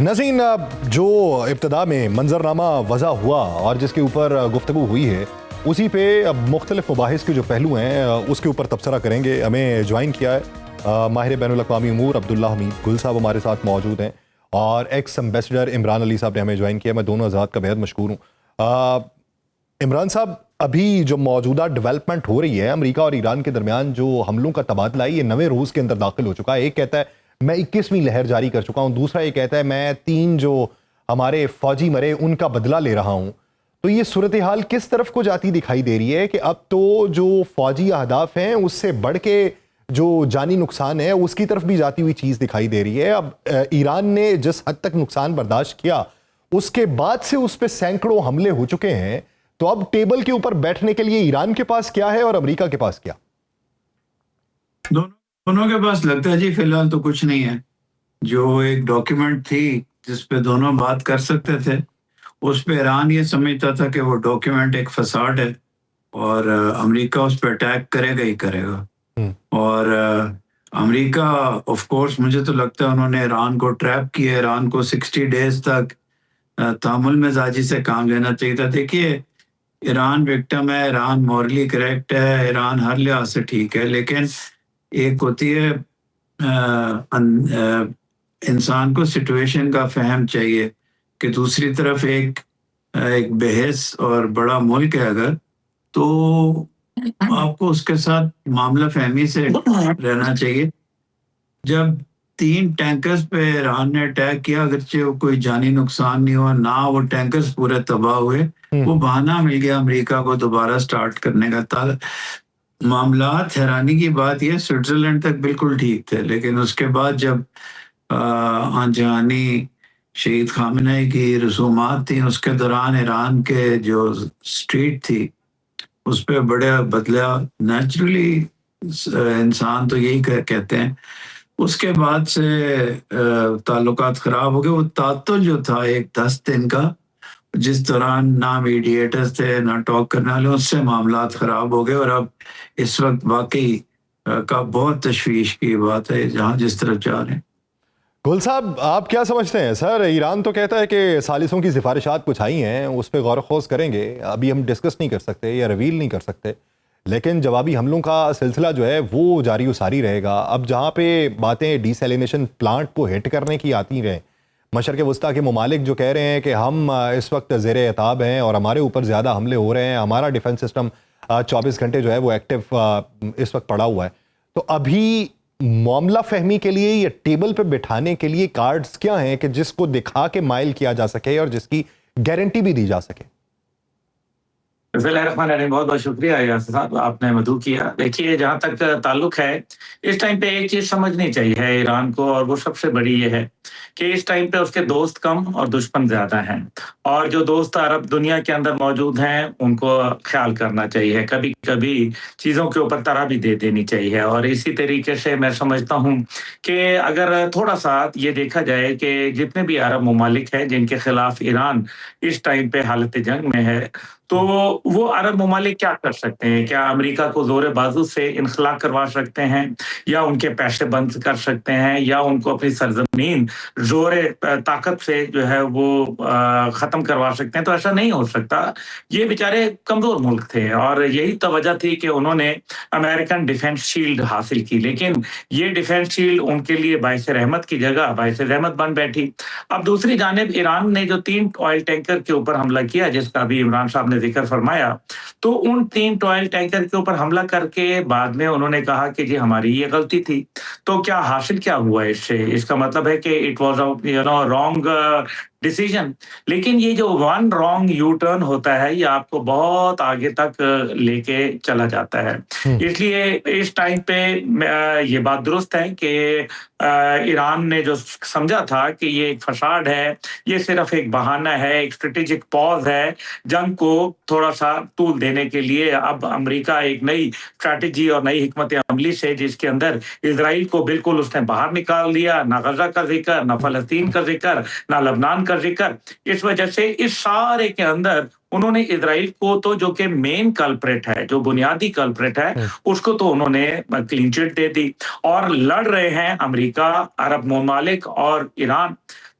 नाज़रीन, जो इब्तदा में मंजरनामा वज़ा हुआ और जिसके ऊपर गुफ्तगू हुई है, उसी पे अब मुख्तलिफ मुबाहिस के जो पहलू हैं उसके ऊपर तबसरा करेंगे। हमें ज्वाइन किया है माहिर बैनुल अक़वामी उमूर अब्दुल्ला हमीद गुल साहब हमारे साथ मौजूद हैं, और एक्स एम्बेसडर इमरान अली साहब ने हमें ज्वाइन किया। मैं दोनों हज़रात का बेहद मशकूर हूँ। इमरान साहब, अभी जो मौजूदा डेवलपमेंट हो रही है अमेरिका और ईरान के दरमियान, जो हमलों का तबादला है, ये नवे रोज़ के अंदर दाखिल हो चुका है। एक कहता है मैं 21वीं लहर जारी कर चुका हूँ, दूसरा ये कहता है मैं 3 जो हमारे फौजी मरे उनका बदला ले रहा हूँ। तो ये सूरत हाल किस तरफ को जाती दिखाई दे रही है कि अब तो जो फौजी अहदाफ हैं उससे बढ़ के जो जानी नुकसान है उसकी तरफ भी जाती हुई चीज़ दिखाई दे रही है। अब ईरान ने जिस हद तक नुकसान बर्दाश्त किया उसके बाद से उस पर सैकड़ों हमले हो चुके हैं, तो अब टेबल के ऊपर बैठने के लिए ईरान के पास क्या है और अमेरिका के पास क्या? दोनों के पास लगता है जी फिलहाल तो कुछ नहीं है। जो एक डॉक्यूमेंट थी जिस पे दोनों बात कर सकते थे, उस पे ईरान ये समझता था कि वो डॉक्यूमेंट एक फसाड है और अमेरिका उस पर अटैक करेगा ही करेगा। और अमेरिका ऑफ कोर्स, मुझे तो लगता है उन्होंने ईरान को ट्रैप किया। ईरान को 60 डेज तक तामुल मिजाजी से काम लेना चाहिए था। देखिए, ईरान विक्टिम है, ईरान मॉरली करेक्ट है, ईरान हर लिहाज से ठीक है, लेकिन एक होती है इंसान को सिचुएशन का फहम चाहिए कि दूसरी तरफ एक बेहस और बड़ा मुल्क है अगर, तो आपको उसके साथ मामला फहमी से रहना चाहिए। जब 3 टैंकर्स पे ईरान ने अटैक किया, अगरचे कोई जानी नुकसान नहीं हुआ, ना वो टैंकर्स पूरे तबाह हुए, वो बहाना मिल गया अमेरिका को दोबारा स्टार्ट करने का। मामलात हैरानी की बात यह, स्विट्जरलैंड तक बिल्कुल ठीक थे, लेकिन उसके बाद जब आंजहानी शहीद खामेनेई की रसूमात थी, उसके दौरान ईरान के जो स्ट्रीट थी उस पर बड़े बदला। नेचुरली इंसान तो यही कहते हैं। उसके बाद से ताल्लुकात खराब हो गए। वो तातुल जो था एक 10 दिन का, जिस दौरान ना मीडिएटर्स थे ना टॉक करने वाले, उससे मामलात खराब हो गए। और अब इस वक्त वाकई का बहुत तशवीश की बात है जहाँ जिस तरफ जा रहे हैं। गुल साहब, आप क्या समझते हैं? सर, ईरान तो कहता है कि सालिसों की सिफारिशात कुछ आई हैं, उस पर गौर खोज करेंगे, अभी हम डिस्कस नहीं कर सकते या रिवील नहीं कर सकते, लेकिन जवाबी हमलों का सिलसिला जो है वो जारी उसारी रहेगा। अब जहाँ पे बातें डिसैलिनेशन प्लांट को हिट करने की आती रहे, मशरक़ वस्ता के ममालिक जो कह रहे हैं कि हम इस वक्त ज़ेर एताब हैं और हमारे ऊपर ज़्यादा हमले हो रहे हैं, हमारा डिफेंस सिस्टम 24 घंटे जो है वो एक्टिव इस वक्त पड़ा हुआ है, तो अभी मामला फहमी के लिए या टेबल पे बिठाने के लिए कार्ड्स क्या हैं कि जिसको दिखा के माइल किया जा सके और जिसकी गारंटी भी दी जा सके? बहुत बहुत शुक्रिया यासर साहब, आपने मदऊ किया। देखिए, जहाँ तक ताल्लुक है, इस टाइम पे एक चीज़ समझनी चाहिए ईरान को, और वो सबसे बड़ी ये है कि इस टाइम पे उसके दोस्त कम और दुश्मन ज़्यादा हैं, और जो दोस्त अरब दुनिया के अंदर मौजूद हैं उनको ख्याल करना चाहिए। कभी कभी चीज़ों के ऊपर तरह भी दे देनी चाहिए। और इसी तरीके से मैं समझता हूँ कि अगर थोड़ा सा ये देखा जाए कि जितने भी अरब ममालिक हैं जिनके खिलाफ ईरान इस टाइम पे हालत जंग में है, तो वो अरब ममालिक क्या कर सकते हैं? क्या अमेरिका को ज़ोर बाजू से इनखला करवा सकते हैं, या उनके पैसे बंद कर सकते हैं, या उनको अपनी सरजमीन ज़ोर ताकत से जो है वो ख़त्म करवा सकते हैं? तो ऐसा नहीं हो सकता। ये बेचारे कमज़ोर मुल्क थे और यही तो वजह थी कि उन्होंने अमेरिकन डिफेंस शील्ड हासिल की, लेकिन ये डिफेंस शील्ड उनके लिए बाइस रहमत की जगह बाइस रहमत बन बैठी। अब दूसरी जानिब ईरान ने जो 3 ऑयल टैंकर के ऊपर हमला किया, जिसका अभी इमरान साहब ने जिक्र फरमाया, तो उन 3 ऑयल टैंकर के ऊपर हमला करके बाद में उन्होंने कहा कि जी हमारी ये गलती थी। तो क्या हासिल क्या हुआ इससे? इसका मतलब है कि इट वाज रॉन्ग डिसीजन। लेकिन ये जो वन रॉन्ग यू टर्न होता है, ये आपको बहुत आगे तक लेके चला जाता है। इसलिए इस टाइम पे ये बात दुरुस्त है कि ईरान ने जो समझा था कि ये एक फसाड है, ये सिर्फ एक बहाना है, एक स्ट्रेटेजिक पॉज है जंग को थोड़ा सा तूल देने के लिए। अब अमेरिका एक नई स्ट्रैटेजी और नई हिकमत अमली से, जिसके अंदर इजराइल को बिल्कुल उसने बाहर निकाल दिया, ना गजा का जिक्र, ना फलस्तीन का जिक्र, ना लबनान का जिक्र। इस वजह से इस सारे के अंदर उन्होंने इजराइल को तो, जो कि मेन कल्प्रेट है, जो बुनियादी कल्प्रेट है, उसको तो उन्होंने क्लीन चिट दे दी। और लड़ रहे हैं अमेरिका, अरब ममालिक और ईरान।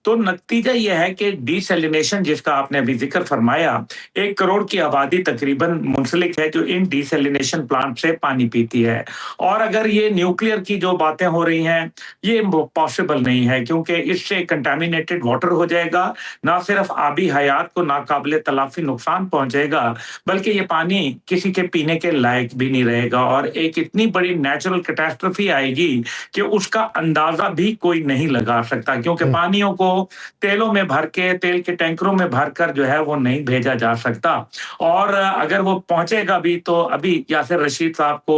تو नतीजा यह है कि डिसैलिनेशन जिसका आपने अभी जिक्र फरमाया, 1 करोड़ की आबादी तकरीबन मुंसलिक है जो इन डिसैलिनेशन प्लांट से पानी पीती है। और अगर ये न्यूक्लियर की जो बातें हो रही हैं, ये पॉसिबल नहीं है, क्योंकि इससे कंटामिनेटेड वाटर हो जाएगा, ना सिर्फ आबी हयात को नाकाबिले तलाफी नुकसान पहुंचेगा, बल्कि ये पानी किसी के पीने के लायक भी नहीं रहेगा और एक इतनी बड़ी नेचुरल कैटास्ट्रोफी आएगी कि उसका अंदाजा भी कोई नहीं लगा सकता, क्योंकि पानियों को तेलों में भर के, तेल के टैंकरों में भरकर जो है वो नहीं भेजा जा सकता। और अगर वो पहुंचेगा भी तो अभी यासिर रशीद साहब को,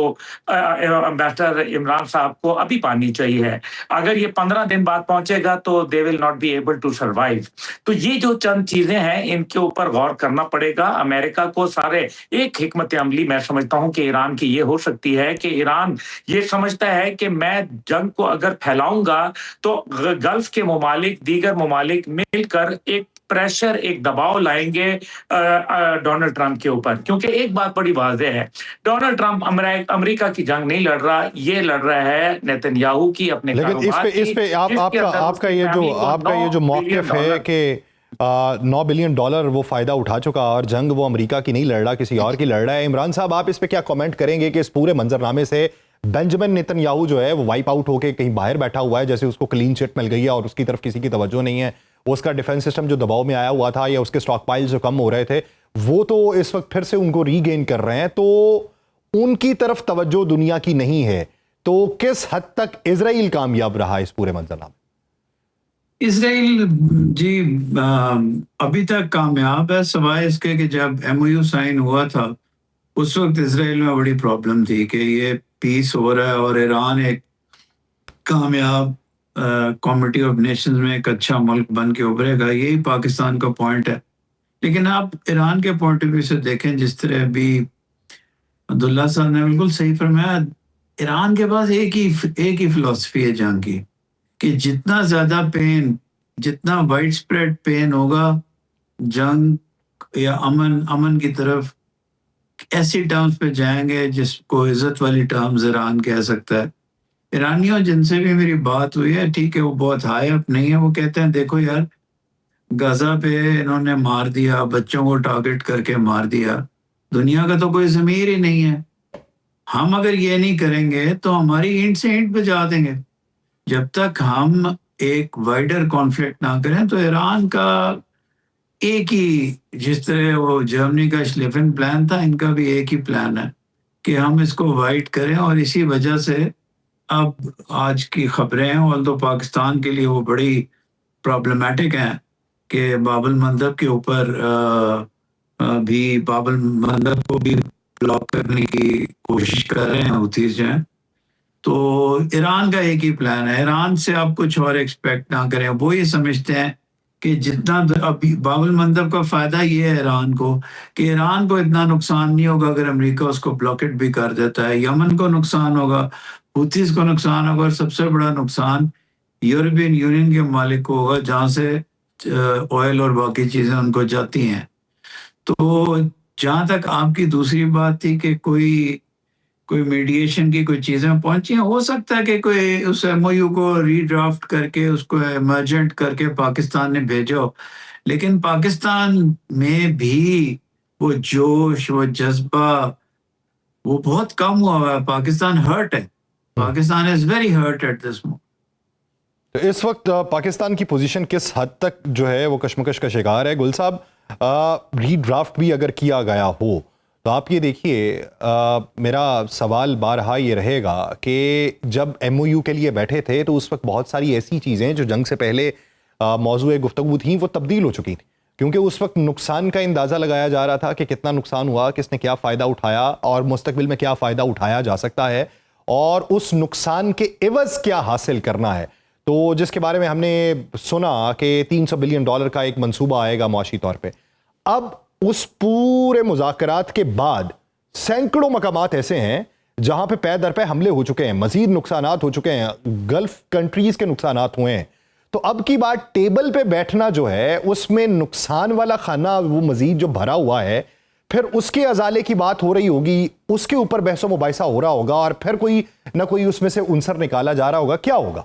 एम्बेसडर इमरान साहब को अभी पानी चाहिए है। अगर ये 15 दिन बाद पहुंचेगा तो they will not be able to survive. तो ये जो चंद चीजें हैं इनके ऊपर गौर करना पड़ेगा अमेरिका को। सारे एक हिकमत अमली मैं समझता हूं कि ईरान की ये हो सकती है कि ईरान ये समझता है कि मैं जंग को अगर फैलाऊंगा तो गल्फ के मुमालिक, दीगर मुमालिक मिलकर एक प्रेशर, एक दबाव लाएंगे डोनाल्ड ट्रंप के ऊपर। क्योंकि एक बात बड़ी वाज़ेह है, डोनाल्ड ट्रंप अमेरिका की जंग नहीं लड़ रहा, ये लड़ रहा है नेतन्याहू की अपने लेकिन इस पे आपका ये जो मौक़िफ़ है कि $9 बिलियन वो फ़ायदा उठा चुका और जंग वो अमेरिका की नहीं लड़ रहा, किसी और की लड़ रहा है। इमरान साहब, आप इस पे क्या कमेंट करेंगे कि इस पूरे मंजरनामे से बेंजामिन नेतन्याहू जो है वो वाइप आउट होके कहीं बाहर बैठा हुआ है, जैसे उसको क्लीन चिट मिल गई है और उसकी तरफ किसी की तवज्जो नहीं है, उसका डिफेंस सिस्टम जो दबाव में आया हुआ था या उसके स्टॉक पाइल्स जो कम हो रहे थे वो तो इस वक्त फिर से उनको रीगेन कर रहे हैं, तो उनकी तरफ तवज्जो दुनिया की नहीं है, तो किस हद तक इजराइल कामयाब रहा इस पूरे मंजरनामे? इसराइल जी अभी तक कामयाब है, सिवाय इसके कि जब MOU साइन हुआ था उस वक्त इसराइल में बड़ी प्रॉब्लम थी कि ये पीस हो रहा है और ईरान एक कामयाब कमिटी ऑफ नेशंस में एक अच्छा मुल्क बन के उभरेगा, यही पाकिस्तान का पॉइंट है। लेकिन आप ईरान के पॉइंट ऑफ व्यू से देखें, जिस तरह अभी अब्दुल्ला साहब ने बिल्कुल सही फरमाया, ईरान के पास एक ही फिलॉसफी है जंग की कि जितना ज़्यादा पेन, जितना वाइड स्प्रेड पेन होगा जंग या अमन की तरफ, ऐसी टर्म्स पे जाएंगे जिसको इज्जत वाली टर्म्स ईरान कह सकता है। ईरानियों जिनसे भी मेरी बात हुई है, ठीक है, वो बहुत हाई अप नहीं है, वो कहते हैं देखो यार, गाजा पे इन्होंने मार दिया, बच्चों को टारगेट करके मार दिया, दुनिया का तो कोई ज़मीर ही नहीं है, हम अगर ये नहीं करेंगे तो हमारी ईंट से ईंट बजा देंगे। जब तक हम एक वाइडर कॉन्फ्लिक्ट ना करें तो ईरान का एक ही, जिस तरह वो जर्मनी का श्लेफन प्लान था, इनका भी एक ही प्लान है कि हम इसको वाइड करें। और इसी वजह से अब आज की खबरें हैं, और तो पाकिस्तान के लिए वो बड़ी प्रॉब्लमेटिक हैं कि बाबल मंदब के ऊपर भी, बाबल मंदब को भी ब्लॉक करने की कोशिश कर रहे हैं हुतीस जो हैं। तो ईरान का एक ही प्लान है, ईरान से आप कुछ और एक्सपेक्ट ना करें। वो ये समझते हैं कि जितना अभी बाबल मंदब का फ़ायदा ये है ईरान को कि ईरान को इतना नुकसान नहीं होगा अगर अमेरिका उसको ब्लॉकेट भी कर देता है, यमन को नुकसान होगा, हुतीस को नुकसान होगा, और सबसे बड़ा नुकसान यूरोपियन यूनियन के मालिक को होगा, जहाँ से ऑयल और बाकी चीज़ें उनको जाती हैं। तो जहाँ तक आपकी दूसरी बात थी कि कोई मीडिएशन की कोई चीज़ें पहुंची हैं, हो सकता है कि कोई उस MOU को रीड्राफ्ट करके उसको इमरजेंट करके पाकिस्तान ने भेजो, लेकिन पाकिस्तान में भी वो जोश, वो जज्बा, वो बहुत कम हुआ है। पाकिस्तान हर्ट है, Pakistan is very hurt at this moment. तो इस वक्त पाकिस्तान की पोजीशन किस हद तक जो है वो कशमकश का शिकार है? गुल साहब, रीड्राफ्ट भी अगर किया गया हो तो आप ये देखिए, मेरा सवाल बारहा ये रहेगा कि जब MOU के लिए बैठे थे तो उस वक्त बहुत सारी ऐसी चीज़ें जो जंग से पहले मौजूए गुफ्तगू थी वो तब्दील हो चुकी थी, क्योंकि उस वक्त नुकसान का अंदाज़ा लगाया जा रहा था कि कितना नुकसान हुआ, किसने क्या फ़ायदा उठाया और मुस्तकबिल में क्या फ़ायदा उठाया जा सकता है और उस नुकसान के एवज़ क्या हासिल करना है। तो जिसके बारे में हमने सुना कि $300 बिलियन का एक मंसूबा आएगा मुआशी तौर पर। अब उस पूरे मुज़ाकरात के बाद सैकड़ों मकामात ऐसे हैं जहां पे पै दर पे हमले हो चुके हैं, मजीद नुकसानात हो चुके हैं, गल्फ कंट्रीज के नुकसानात हुए हैं। तो अब की बात टेबल पे बैठना जो है उसमें नुकसान वाला खाना वो मजीद जो भरा हुआ है, फिर उसके अजाले की बात हो रही होगी, उसके ऊपर बहसो मुबाहिसा हो रहा होगा और फिर कोई ना कोई उसमें से उनसर निकाला जा रहा होगा। क्या होगा?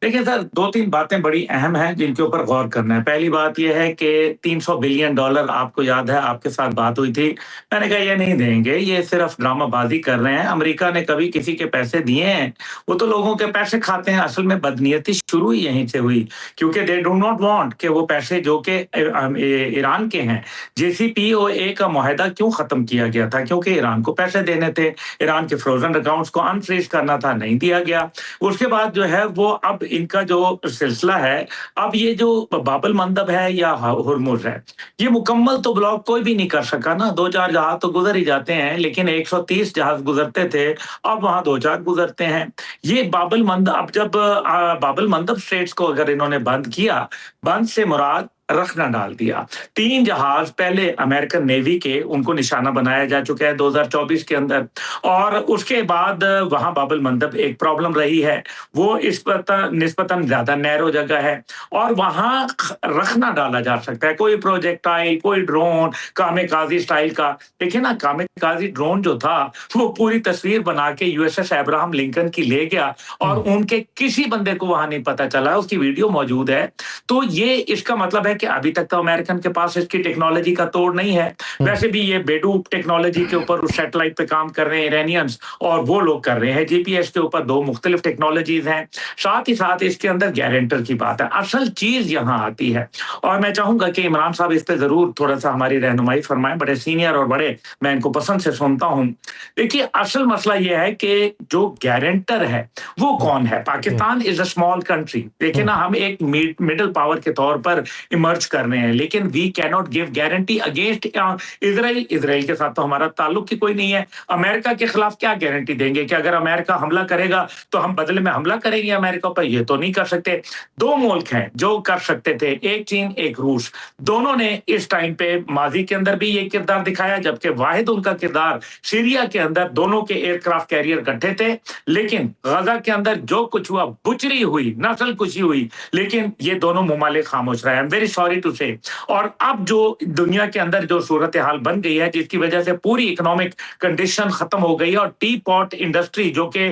देखिए सर, 2-3 बातें बड़ी अहम हैं जिनके ऊपर गौर करना है। पहली बात ये है कि $300 बिलियन आपको याद है आपके साथ बात हुई थी। मैंने कहा ये नहीं देंगे, ये सिर्फ़ ड्रामाबाज़ी कर रहे हैं। अमेरिका ने कभी किसी के पैसे दिए हैं? वो तो लोगों के पैसे खाते हैं। असल में बदनीयती शुरू ही यहीं से हुई क्योंकि दे डू नॉट वांट कि वो पैसे जो कि ईरान के हैं, JCPOA का मुआहदा क्यों ख़त्म किया गया था? क्योंकि ईरान को पैसे देने थे। ईरान के फ्रोज़न अकाउंट्स को अनफ्रीज़ करना था, नहीं दिया गया। उसके बाद जो है वो अब इनका जो सिलसिला है, अब ये जो बाब-अल मंदब है या हुर्मुज़ है, ये मुकम्मल तो ब्लॉक कोई भी नहीं कर सका ना, 2-4 जहाज़ तो गुज़र ही जाते हैं, लेकिन 130 जहाज़ गुज़रते थे, अब वहाँ 2-4 गुज़रते हैं। ये बाब-अल मंदब अब जब बाब-अल मंदब स्ट्रेट्स को अगर इन्होंने बंद किया, बंद से मुराद रखना डाल दिया। 3 जहाज़ पहले अमेरिकन नेवी के उनको निशाना बनाया जा चुका है 2024 के अंदर और उसके बाद वहाँ बाब-अल मंदब एक प्रॉब्लम रही है। वो निस्बतन ज़्यादा नैरो जगह है और वहाँ रखना डाला जा सकता है। कोई प्रोजेक्टाइल, कोई ड्रोन, कामिकाज़ी स्टाइल का। देखिए ना कामिकाज़ी ड्रोन जो था, वो पूरी तस्वीर बना के यूएसएस अब्राहम लिंकन की ले गया और उनके किसी बंदे को वहाँ नहीं पता चला, उसकी वीडियो मौजूद है। तो ये इसका मतलब है कि अभी तक तो अमेरिकन के पास इसकी टेक्नोलॉजी का तोड़ नहीं है। वैसे भी ये बेडू टेक्नोलॉजी के ऊपर उस सैटेलाइट पे काम कर रहे हैं इरानियंस और वो लोग कर रहे हैं जीपीएस के ऊपर 2 मुख्तलिफ टेक्नोलॉजीज हैं। साथ ही साथ इसके अंदर गारंटर की बात है। असल चीज़ यहाँ आती है और मैं चाहूँगा कि इमरान साहब इस पे ज़रूर थोड़ा-सा हमारी रहनुमाई फरमाएँ, बड़े सीनियर और बड़े मैं इनको पसंद से सुनता हूँ। देखिए असल मसला ये है कि जो गारंटर है, वो कौन है? Pakistan is a small country. देखिए ना हम एक मिडल पावर के तौर पर इमर्ज कर रहे हैं, लेकिन we can not give guarantee against Israel. Israel के साथ तो हमारा ताल्लुक ही कोई नहीं है। अमेरिका के खिलाफ क्या गारंटी देंगे कि अगर अमेरिका हमला करेगा तो हम बदले में हमला करेंगे अमेरिका पर? ये तो नहीं कर सकते। 2 मुल्क हैं जो कर सकते थे, एक चीन, एक रूस। दोनों ने इस टाइम पे माजी के अंदर भी ये किरदार दिखाया, जबकि वाहिद उनका किरदार सीरिया के अंदर दोनों के एयरक्राफ्ट कैरियर इकट्ठे थे, लेकिन गजा के अंदर जो कुछ हुआ, बुचरी हुई, नस्ल कुशी हुई, लेकिन ये दोनों मुमालिक खामोश रहे। I am very sorry to say. और अब जो दुनिया के अंदर जो सूरत हाल बन गई है, जिसकी वजह से पूरी इकोनॉमिक कंडीशन खत्म हो गई है और टी पॉट इंडस्ट्री जो कि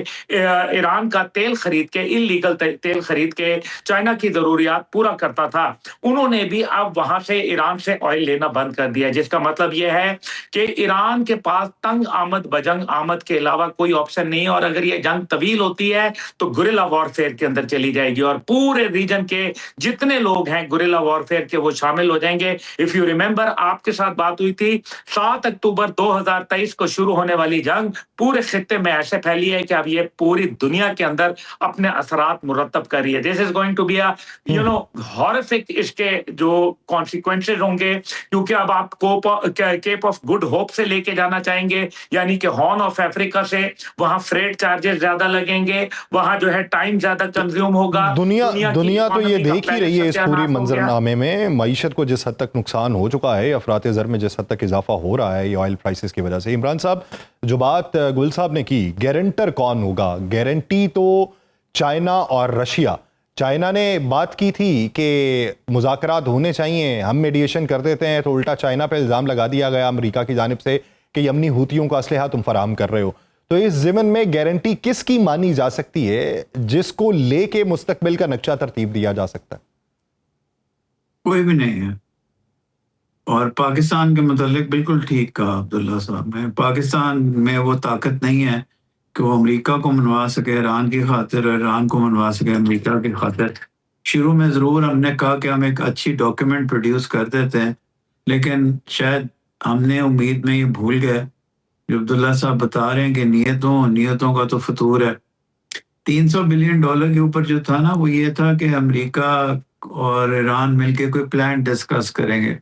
ईरान का तेल खरीद के इलीगल तेल खरीद के चाइना की जरूरियात पूरा करता था, उन्होंने भी अब वहां से ईरान से ऑयल लेना बंद कर दिया, जिसका मतलब यह है कि ईरान के पास तंग आमद बजंग आमद के अलावा कोई ऑप्शन नहीं है और अगर ये जंग तवील होती है तो गुरिल्ला वॉरफेयर के अंदर चली जाएगी और पूरे रीजन के जितने लोग हैं गुरिल्ला वॉरफेयर के वो शामिल हो जाएंगे। इफ यू रिमेंबर आपके साथ बात हुई थी 7 अक्टूबर 2023 को शुरू होने वाली जंग पूरे खित्ते में ऐसे फैली है कि अब ये पूरी दुनिया के अंदर अपने असरात मुरतब कर रही है। This is going to be a horrific इसके जो कॉन्सिक्वेंसेज होंगे, क्योंकि अब आप केप ऑफ गुड होप से लेके जाना चाहेंगे, यानी कि हॉर्न ऑफ अफ्रीका से, वहां फ्रेट चार्जेस ज्यादा लगेंगे, वहां जो है टाइम ज्यादा कंज्यूम होगा। दुनिया तो ये देख ही रही है इस पूरी मंजरनामे में, मईशत को जिस हद तक नुकसान हो चुका है, अफरात ज़र में जिस हद तक इजाफा हो रहा है ये ऑयल प्राइसेस की वजह से। इमरान साहब, जो बात गुल साहब ने की, गारंटर कौन होगा? गारंटी तो चाइना और रशिया। चाइना ने बात की थी कि मुज़ाकरात होने चाहिए, हम मीडिएशन कर देते हैं, तो उल्टा चाइना पे इल्ज़ाम लगा दिया गया अमेरिका की जानिब से कि यमनी हूतियों का असलहा तुम फराहम कर रहे हो। तो इस ज़िमन में गारंटी किसकी मानी जा सकती है जिसको लेके मुस्तकबिल का नक्शा तरतीब दिया जा सकता है? कोई भी नहीं है। और पाकिस्तान के मुतालिक बिल्कुल ठीक कहा अब्दुल्ला साहब ने, पाकिस्तान में वो ताकत नहीं है कि वो अमेरिका को मनवा सके ईरान की खातिर और ईरान को मनवा सके अमेरिका की खातिर। शुरू में ज़रूर हमने कहा कि हम एक अच्छी डॉक्यूमेंट प्रोड्यूस कर देते हैं, लेकिन शायद हमने उम्मीद में ये भूल गए जो अब्दुल्ला साहब बता रहे हैं कि नियतों का तो फतूर है। $300 बिलियन के ऊपर जो था ना, वो ये था कि अमेरिका और ईरान मिलके कोई प्लान डिस्कस करेंगे।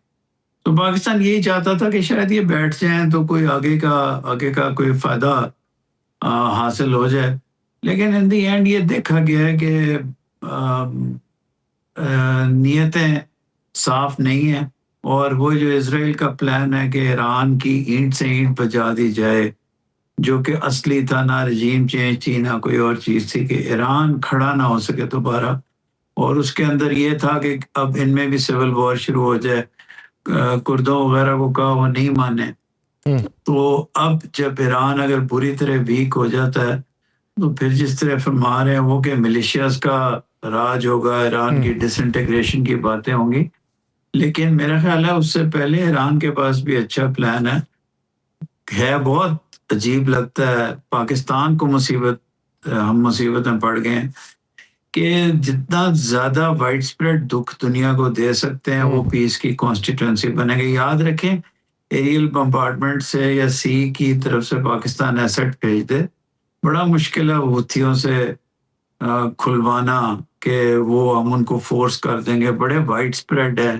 तो पाकिस्तान यही चाहता था कि शायद ये बैठ जाएं तो कोई आगे का कोई फायदा हासिल हो जाए, लेकिन इन दी एंड ये देखा गया है कि नीयतें साफ नहीं है और वो जो इजराइल का प्लान है कि ईरान की ईंट से ईंट बजा दी जाए, जो कि असली था, ना रजीम चेंज थी ना कोई और चीज़ थी, कि ईरान खड़ा ना हो सके दोबारा। और उसके अंदर ये था कि अब इनमें भी सिविल वॉर शुरू हो जाए, कुर्दों वगैरह को कहा वो नहीं माने। तो अब जब ईरान अगर बुरी तरह वीक हो जाता है तो फिर जिस तरह फरमा रहे हैं वो कि मिलिशियाज का راج ہوگا, ایران کی ڈس انٹیگریشن کی باتیں ہوں گی, لیکن میرا خیال ہے اس سے پہلے ایران کے پاس بھی اچھا پلان ہے. بہت عجیب لگتا ہے پاکستان کو ہم مصیبت میں پڑ گئے ہیں کہ جتنا زیادہ وائڈ اسپریڈ دکھ دنیا کو دے سکتے ہیں وہ پیس کی کانسٹیٹوئنسی بنے گی. یاد رکھیں ایریل بمبارڈمنٹ سے یا سی کی طرف سے پاکستان ایسٹ بھیج دے, بڑا مشکل ہے ہوتھیوں سے کھلوانا کہ وہ ہم ان کو فورس کر دیں گے. بڑے وائڈ اسپریڈ ہے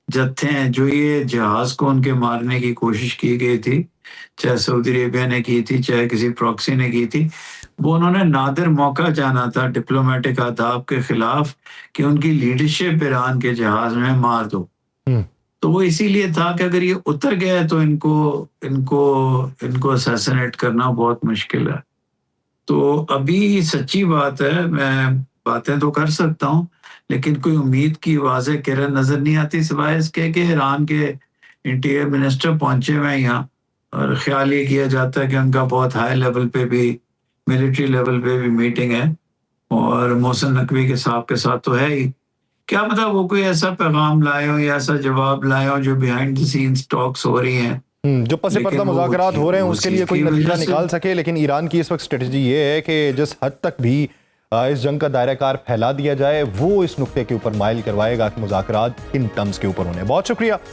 جتھے ہیں. جو یہ جہاز کو ان کے مارنے کی کوشش کی گئی تھی, چاہے سعودی عربیہ نے کی تھی چاہے کسی پراکسی نے کی تھی, وہ انہوں نے نادر موقع جانا تھا ڈپلومیٹک آداب کے خلاف کہ ان کی لیڈرشپ ایران کے جہاز میں مار دو. تو وہ اسی لیے تھا کہ اگر یہ اتر گئے تو ان کو اسیسنیٹ کرنا بہت مشکل ہے. تو ابھی سچی بات ہے, میں باتیں تو کر سکتا ہوں لیکن کوئی امید کی واضح کرن نظر نہیں آتی سوائے اس کے کہ ایران کے انٹیریئر منسٹر پہنچے ہوئے ہیں یہاں, اور خیال یہ کیا جاتا ہے کہ ان کا بہت ہائی لیول پہ بھی, ملٹری لیول پہ بھی میٹنگ ہے, اور محسن نقوی کے صاحب کے ساتھ تو ہے ہی. کیا پتا وہ کوئی ایسا پیغام لائے ہوں یا ایسا جواب لائے ہوں جو بیہائنڈ دی سینز ٹاکس ہو رہی ہیں, جو پس پردہ مذاکرات ہو رہے ہیں اس کے لیے کوئی نتیجہ نکال سکے. لیکن ایران کی اس وقت اسٹریٹجی یہ ہے کہ جس حد تک بھی اس جنگ کا دائرہ کار پھیلا دیا جائے وہ اس نقطے کے اوپر مائل کروائے گا کہ مذاکرات کن ٹرمز کے اوپر ہونے. بہت شکریہ